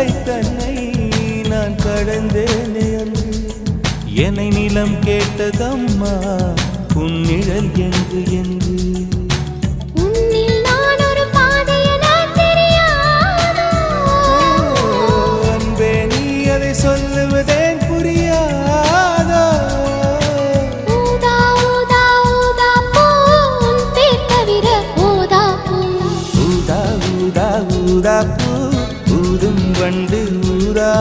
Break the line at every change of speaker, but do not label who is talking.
எல்லை தன்னை நான் கடந்தேனே அன்று என்னை நிலம் கேட்டதம்மா உன் நிழல் என்று என்று அன்பே நீ அதை சொல்லுவதேன் புரியாதோ ஊதா ஊதா ஊதா பூ ஊதும் வண்டு ஊரா